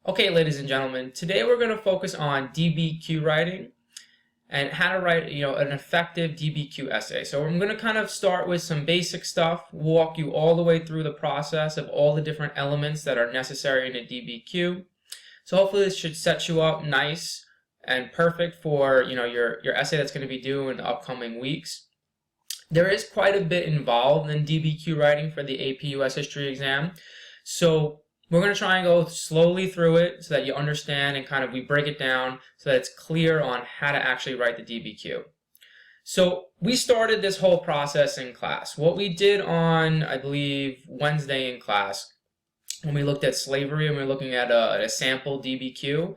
Okay, ladies and gentlemen, today we're going to focus on DBQ writing and how to write, an effective DBQ essay. So I'm going to kind of start with some basic stuff, walk you all the way through the process of all the different elements that are necessary in a DBQ. So hopefully this should set you up nice and perfect for, your essay that's going to be due in the upcoming weeks. There is quite a bit involved in DBQ writing for the AP US History exam. So we're going to try and go slowly through it so that you understand and kind of we break it down so that it's clear on how to actually write the DBQ. So we started this whole process in class. What we did on, I believe, Wednesday in class, when we looked at slavery and we were looking at a sample DBQ,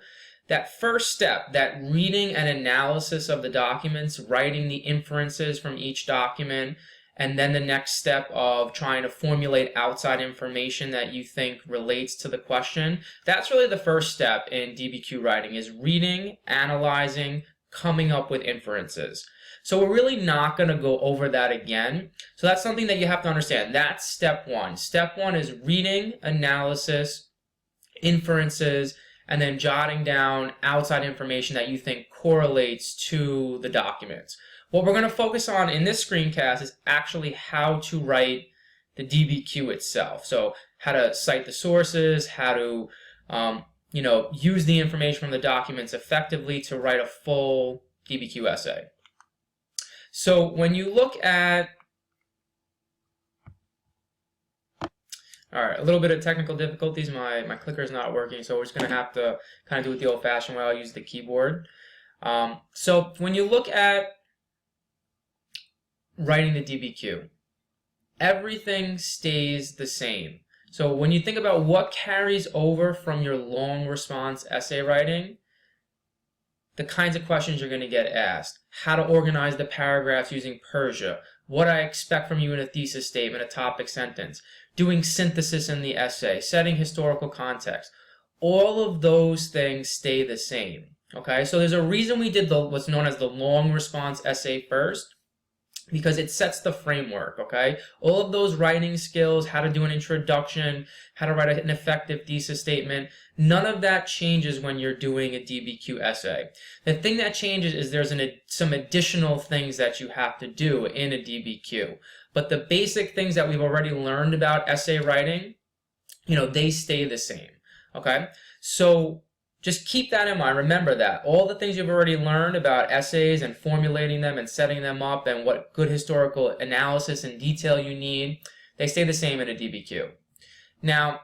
that first step, that reading and analysis of the documents, writing the inferences from each document, and then the next step of trying to formulate outside information that you think relates to the question, that's really the first step in DBQ writing, is reading, analyzing, coming up with inferences. So we're really not going to go over that again. So that's something that you have to understand. That's step one. Step one is reading, analysis, inferences, and then jotting down outside information that you think correlates to the documents. What we're going to focus on in this screencast is actually how to write the DBQ itself. So how to cite the sources, how to use the information from the documents effectively to write a full DBQ essay. So when you look at, all right, a little bit of technical difficulties. My clicker is not working, so we're just going to have to kind of do it the old-fashioned way. I'll use the keyboard. So when you look at writing the DBQ, everything stays the same. So when you think about what carries over from your long response essay writing, the kinds of questions you're going to get asked, how to organize the paragraphs using Persia, what I expect from you in a thesis statement, a topic sentence, doing synthesis in the essay, setting historical context, all of those things stay the same. Okay, so there's a reason we did what's known as the long response essay first, because it sets the framework, okay? All of those writing skills, how to do an introduction, how to write an effective thesis statement, none of that changes when you're doing a DBQ essay. The thing that changes is there's some additional things that you have to do in a DBQ. But the basic things that we've already learned about essay writing, they stay the same, okay? So just keep that in mind. Remember that. All the things you've already learned about essays and formulating them and setting them up and what good historical analysis and detail you need, they stay the same in a DBQ. Now,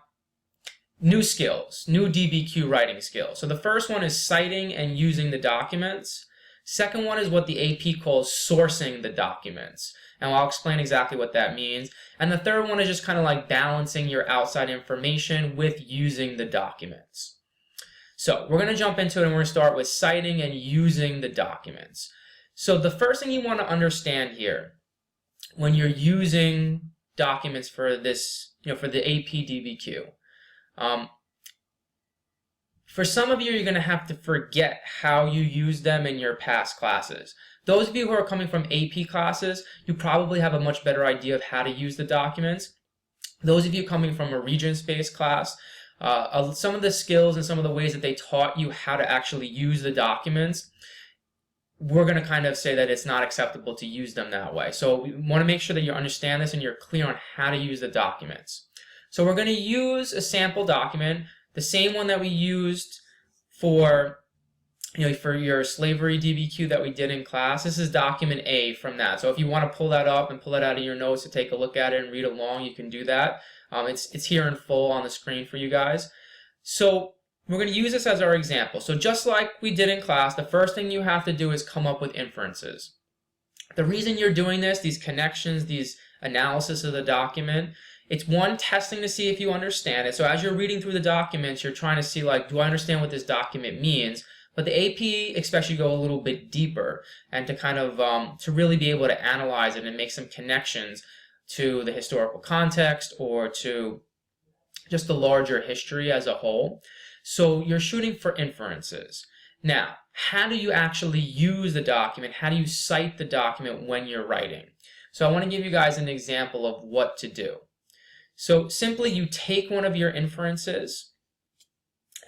new skills, new DBQ writing skills. So the first one is citing and using the documents. Second one is what the AP calls sourcing the documents. And I'll explain exactly what that means. And the third one is just kind of like balancing your outside information with using the documents. So we're going to jump into it and we're going to start with citing and using the documents. So the first thing you want to understand here when you're using documents for this, for the AP DBQ, for some of you, you're going to have to forget how you use them in your past classes. Those of you who are coming from AP classes, you probably have a much better idea of how to use the documents. Those of you coming from a Regents-based class, some of the skills and some of the ways that they taught you how to actually use the documents, we're going to kind of say that it's not acceptable to use them that way. So we want to make sure that you understand this and you're clear on how to use the documents. So we're going to use a sample document, the same one that we used for your slavery DBQ that we did in class. This is document A from that. So if you want to pull that up and pull it out of your notes to take a look at it and read along, you can do that. It's here in full on the screen for you guys. So we're going to use this as our example. So just like we did in class, the first thing you have to do is come up with inferences. The reason you're doing this, these connections, these analysis of the document, it's one, testing to see if you understand it. So as you're reading through the documents, you're trying to see, like, do I understand what this document means? But the AP expects you to go a little bit deeper and to kind of, to really be able to analyze it and make some connections to the historical context or to just the larger history as a whole. So you're shooting for inferences. Now, how do you actually use the document? How do you cite the document when you're writing? So I want to give you guys an example of what to do. So simply you take one of your inferences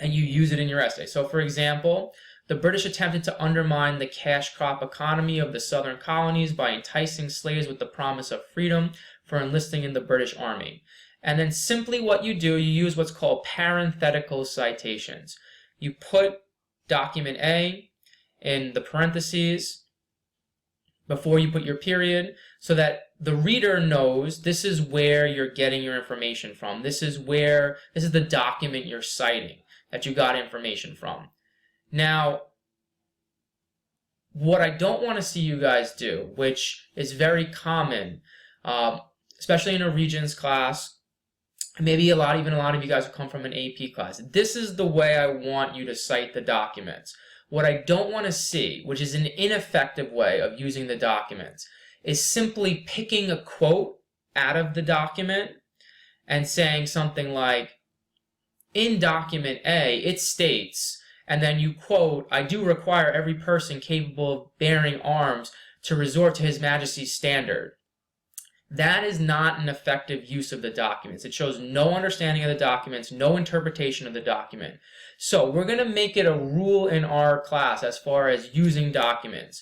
and you use it in your essay. So for example, the British attempted to undermine the cash crop economy of the southern colonies by enticing slaves with the promise of freedom for enlisting in the British Army. And then simply what you do, you use what's called parenthetical citations. You put document A in the parentheses before you put your period, so that the reader knows this is where you're getting your information from. This is the document you're citing that you got information from. Now, what I don't want to see you guys do, which is very common, especially in a Regents class, maybe even a lot of you guys who come from an AP class, this is the way I want you to cite the documents. What I don't want to see, which is an ineffective way of using the documents, is simply picking a quote out of the document and saying something like, in document A, it states, and then you quote, I do require every person capable of bearing arms to resort to His Majesty's standard. That is not an effective use of the documents. It shows no understanding of the documents, no interpretation of the document. So we're going to make it a rule in our class as far as using documents.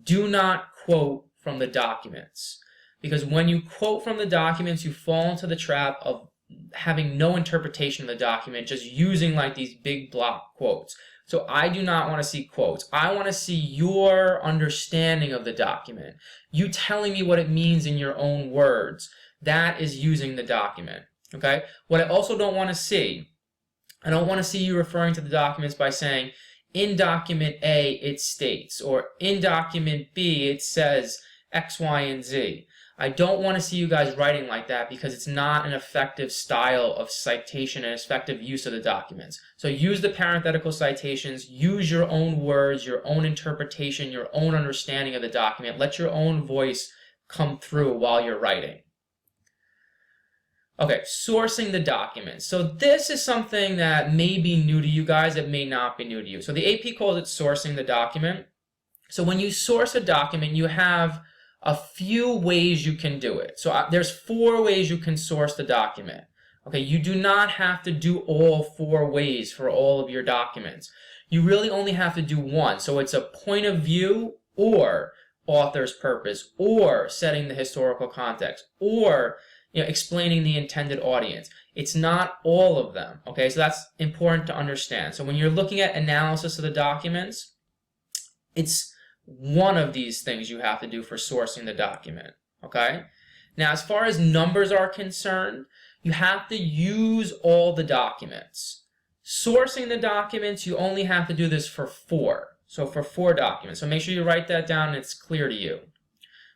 Do not quote from the documents. Because when you quote from the documents, you fall into the trap of having no interpretation of the document, just using like these big block quotes. So I do not want to see quotes. I want to see your understanding of the document. You telling me what it means in your own words. That is using the document. Okay? What I also don't want to see, I don't want to see you referring to the documents by saying, in document A it states, or in document B it says X, Y, and Z. I don't want to see you guys writing like that because it's not an effective style of citation and effective use of the documents. So use the parenthetical citations, use your own words, your own interpretation, your own understanding of the document. Let your own voice come through while you're writing. Okay, sourcing the documents. So this is something that may be new to you guys, it may not be new to you. So the AP calls it sourcing the document. So when you source a document, you have a few ways you can do it. So there's 4 ways you can source the document. Okay, you do not have to do all 4 ways for all of your documents. You really only have to do one. So it's a point of view, or author's purpose, or setting the historical context, or explaining the intended audience. It's not all of them. Okay, so that's important to understand. So when you're looking at analysis of the documents, it's one of these things you have to do for sourcing the document. Okay? Now, as far as numbers are concerned, you have to use all the documents. Sourcing the documents, you only have to do this for 4. So for 4 documents. So make sure you write that down and it's clear to you.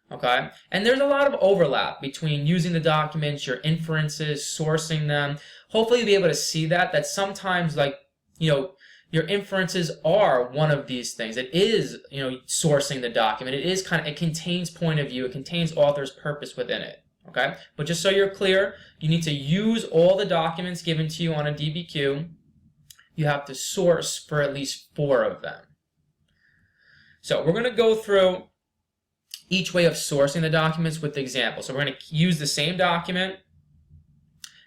Okay? And there's a lot of overlap between using the documents, your inferences, sourcing them. Hopefully you'll be able to see that sometimes, like, your inferences are one of these things. It is, sourcing the document. It contains point of view. It contains author's purpose within it. Okay? But just so you're clear, you need to use all the documents given to you on a DBQ. You have to source for at least 4 of them. So we're going to go through each way of sourcing the documents with examples. So we're going to use the same document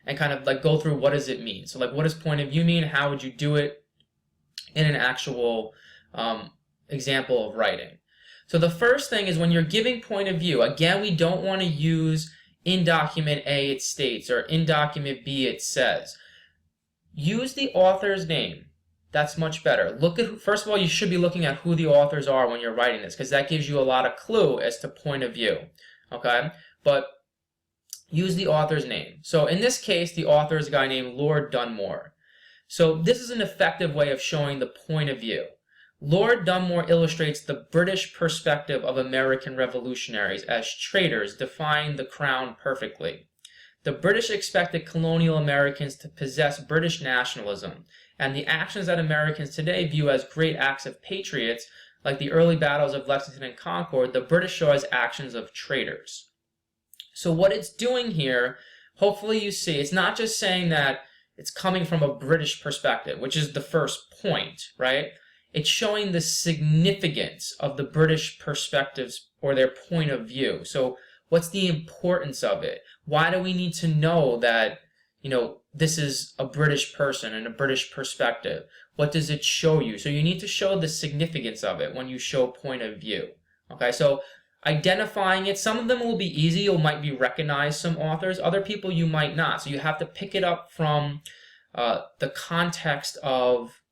and kind of like go through what does it mean. So like, what does point of view mean? How would you do it in an actual example of writing? So the first thing is when you're giving point of view, again, we don't want to use in document A it states or in document B it says. Use the author's name. That's much better. First of all, you should be looking at who the authors are when you're writing this, because that gives you a lot of clue as to point of view. Okay? But use the author's name. So in this case, the author is a guy named Lord Dunmore. So this is an effective way of showing the point of view. Lord Dunmore illustrates the British perspective of American revolutionaries as traitors, defying the crown perfectly. The British expected colonial Americans to possess British nationalism, and the actions that Americans today view as great acts of patriots, like the early battles of Lexington and Concord, the British show as actions of traitors. So what it's doing here, hopefully you see, it's not just saying that it's coming from a British perspective, which is the first point, right? It's showing the significance of the British perspectives or their point of view. So what's the importance of it? Why do we need to know that, this is a British person and a British perspective. What does it show you? So you need to show the significance of it when you show point of view. Okay, so identifying it, some of them will be easy. You might be recognize some authors. Other people you might not. So you have to pick it up from the context of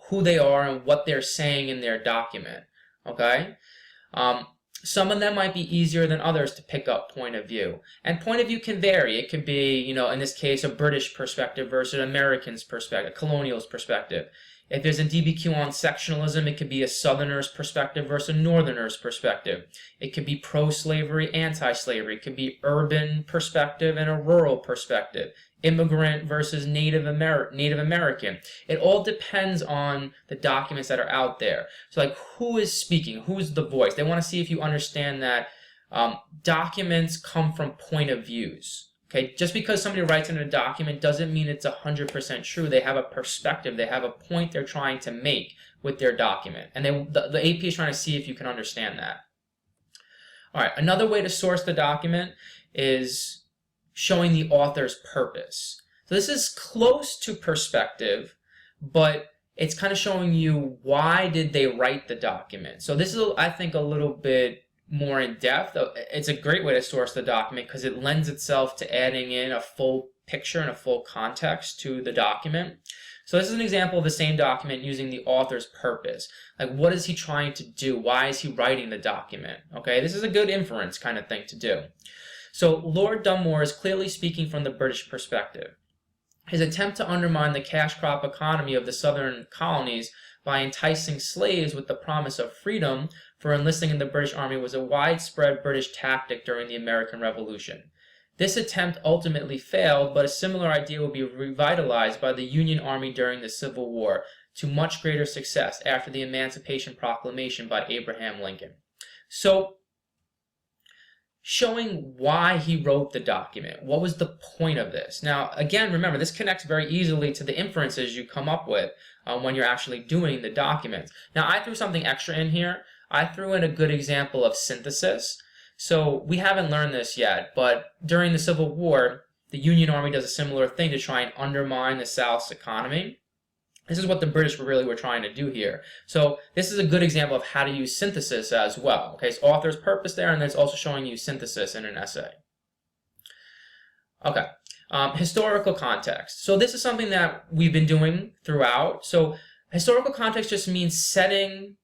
who they are and what they're saying in their document. Okay? Some of them might be easier than others to pick up point of view. And point of view can vary. It could be, in this case, a British perspective versus an American's perspective, colonial's perspective. If there's a DBQ on sectionalism, it could be a Southerner's perspective versus a Northerner's perspective. It could be pro-slavery, anti-slavery. It could be urban perspective and a rural perspective. Immigrant versus Native American. It all depends on the documents that are out there. So like, who is speaking? Who's the voice? They want to see if you understand that documents come from point of views. Okay, just because somebody writes in a document doesn't mean it's 100% true. They have a perspective. They have a point they're trying to make with their document. And the AP is trying to see if you can understand that. All right, another way to source the document is showing the author's purpose. So this is close to perspective, but it's kind of showing you why did they write the document. So this is, I think, a little bit more in depth. It's a great way to source the document because it lends itself to adding in a full picture and a full context to the document. So this is an example of the same document using the author's purpose. Like, what is he trying to do? Why is he writing the document? Okay, this is a good inference kind of thing to do. So Lord Dunmore is clearly speaking from the British perspective. His attempt to undermine the cash crop economy of the southern colonies by enticing slaves with the promise of freedom for enlisting in the British Army was a widespread British tactic during the American Revolution. This attempt ultimately failed, but a similar idea will be revitalized by the Union Army during the Civil War to much greater success after the Emancipation Proclamation by Abraham Lincoln. So, showing why he wrote the document. What was the point of this? Now, again, remember, this connects very easily to the inferences you come up with when you're actually doing the documents. Now, I threw something extra in here. I threw in a good example of synthesis. So we haven't learned this yet, but during the Civil War, the Union Army does a similar thing to try and undermine the South's economy. This is what the British really were trying to do here. So this is a good example of how to use synthesis as well. Okay, so author's purpose there, and then it's also showing you synthesis in an essay. Okay, historical context. So this is something that we've been doing throughout. So historical context just means setting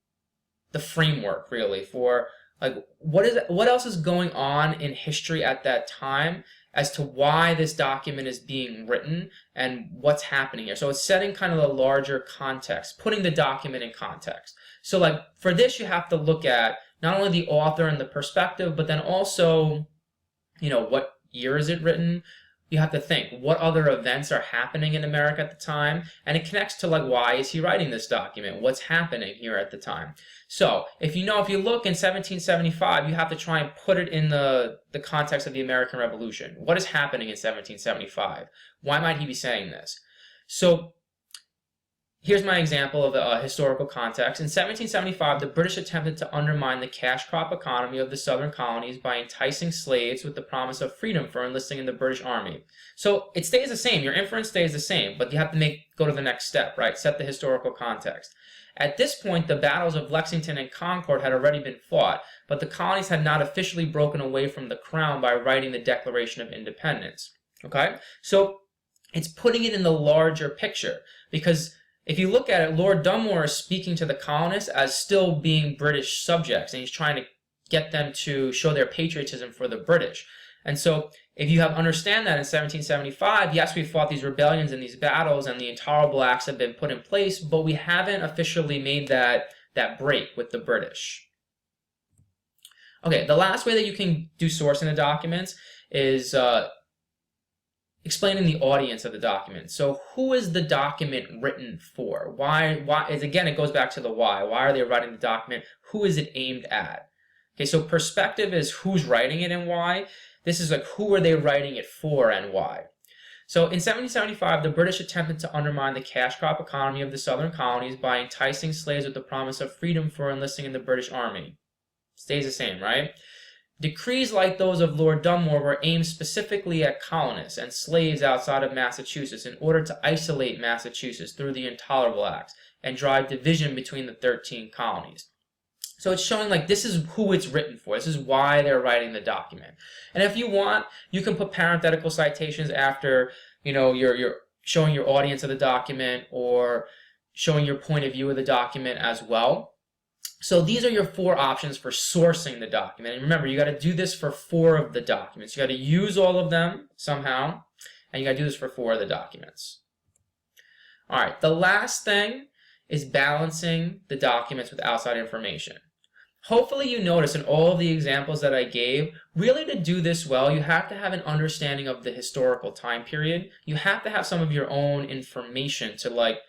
the framework, really, for like what else is going on in history at that time as to why this document is being written and what's happening here. So it's setting kind of the larger context, putting the document in context. So like for this, you have to look at not only the author and the perspective, but then also, what year is it written? You have to think, what other events are happening in America at the time? And it connects to like, why is he writing this document? What's happening here at the time? So if you look in 1775, you have to try and put it in the context of the American Revolution. What is happening in 1775? Why might he be saying this? So here's my example of a historical context. In 1775, the British attempted to undermine the cash crop economy of the southern colonies by enticing slaves with the promise of freedom for enlisting in the British Army. So it stays the same. Your inference stays the same, but you have to go to the next step, right? Set the historical context. At this point, the battles of Lexington and Concord had already been fought, but the colonies had not officially broken away from the crown by writing the Declaration of Independence. Okay? So it's putting it in the larger picture, because if you look at it, Lord Dunmore is speaking to the colonists as still being British subjects, and he's trying to get them to show their patriotism for the British. And so if you understand that in 1775, yes, we fought these rebellions and these battles, and the Intolerable Acts have been put in place, but we haven't officially made that break with the British. Okay, the last way that you can do sourcing the documents is explaining the audience of the document. So who is the document written for? Why again, it goes back to the why. Why are they writing the document? Who is it aimed at? Okay, so perspective is who's writing it and why. This is like, who are they writing it for and why? So in 1775, the British attempted to undermine the cash crop economy of the southern colonies by enticing slaves with the promise of freedom for enlisting in the British Army. Stays the same, right? Decrees like those of Lord Dunmore were aimed specifically at colonists and slaves outside of Massachusetts in order to isolate Massachusetts through the Intolerable Acts and drive division between the 13 colonies. So it's showing like this is who it's written for. This is why they're writing the document. And if you want, you can put parenthetical citations after, you're showing your audience of the document or showing your point of view of the document as well. So these are your 4 options for sourcing the document. And remember, you got to do this for 4 of the documents. You got to use all of them somehow, and you got to do this for 4 of the documents. All right, the last thing is balancing the documents with outside information. Hopefully you notice in all of the examples that I gave, really to do this well, you have to have an understanding of the historical time period. You have to have some of your own information to like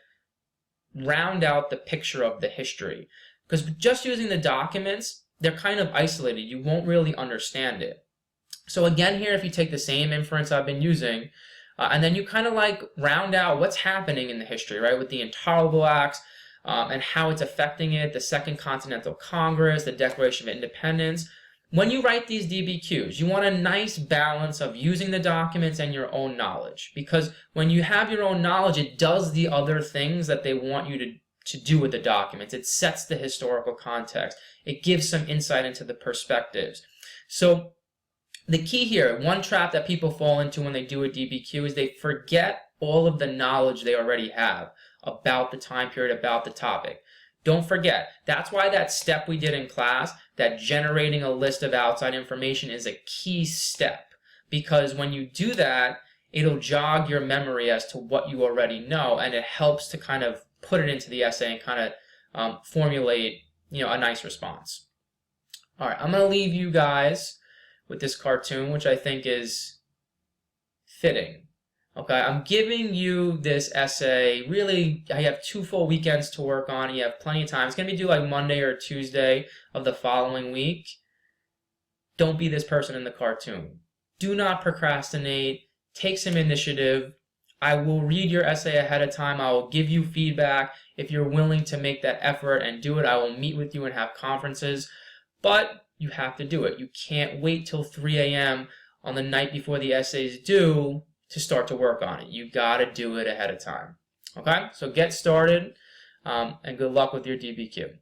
round out the picture of the history. Because just using the documents, they're kind of isolated. You won't really understand it. So again here, if you take the same inference I've been using, and then you kind of like round out what's happening in the history, right, with the Intolerable Acts, and how it's affecting it, the Second Continental Congress, the Declaration of Independence. When you write these DBQs, you want a nice balance of using the documents and your own knowledge. Because when you have your own knowledge, it does the other things that they want you to do with the documents. It sets the historical context. It gives some insight into the perspectives. So the key here, one trap that people fall into when they do a DBQ is they forget all of the knowledge they already have about the time period, about the topic. Don't forget, that's why that step we did in class, that generating a list of outside information, is a key step. Because when you do that, it'll jog your memory as to what you already know, and it helps to kind of put it into the essay and kind of formulate, a nice response. All right, I'm going to leave you guys with this cartoon, which I think is fitting. Okay, I'm giving you this essay. Really, I have 2 full weekends to work on. You have plenty of time. It's going to be due like Monday or Tuesday of the following week. Don't be this person in the cartoon. Do not procrastinate. Take some initiative. I will read your essay ahead of time. I will give you feedback. If you're willing to make that effort and do it, I will meet with you and have conferences. But you have to do it. You can't wait till 3 a.m. on the night before the essay is due to start to work on it. You got to do it ahead of time. Okay? So get started, and good luck with your DBQ.